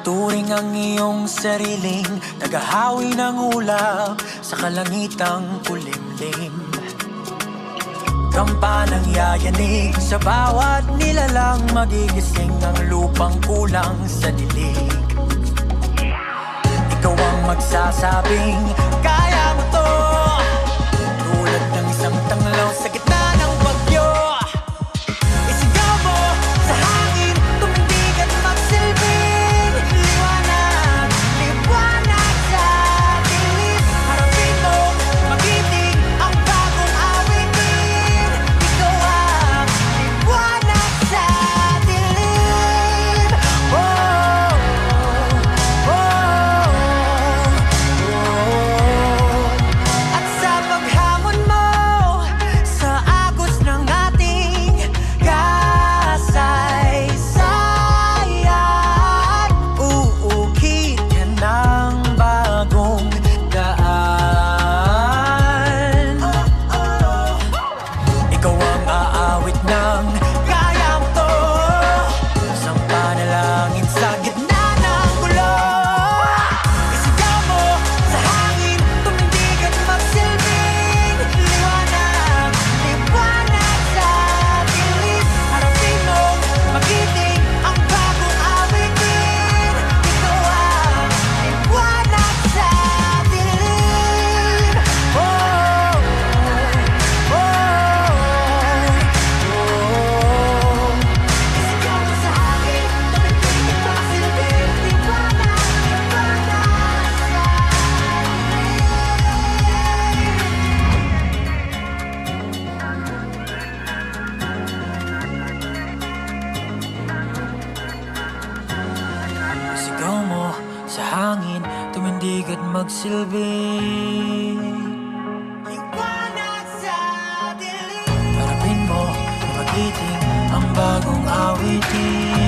Turing ang iyong sariling tagahawi ng ulap sa kalangitang kulimlim. Kampanang yayanig sa bawat nilalang, magigising ang lupang kulang sa dilig. Ikaw ang magsasabing kaya mo to, tulad ng isang tanglaw sa gitna ng bagyo. Isigaw mo sa hangin, tumindig at magsilbing liwanag, liwanag sa dilim. Harapin mo, magiting ang bagong awitin. Ikaw ang liwanag sa dilim. Oh, oh, oh. At sa paghamon mo sa agos ng ating kasaysayan, uukit ka ng bagong daan. Ikaw ang aawit ng kaya mo to, isang panalangin sa gitna ng gulo. Isigaw mo sa hangin, tumindig at magsilbing liwanag, liwanag sa dilim. Harapin mo, magiting ang bagong awitin. Ikaw ang liwanag sa dilim. Oh, oh, oh. Isigaw mo sa hangin, tumindig at magsilbing liwanag, liwanag sa Sigaw mo sa hangin, tumindig at magsilbing liwanag sa dilim. Harapin mo, magiting ang bagong awitin.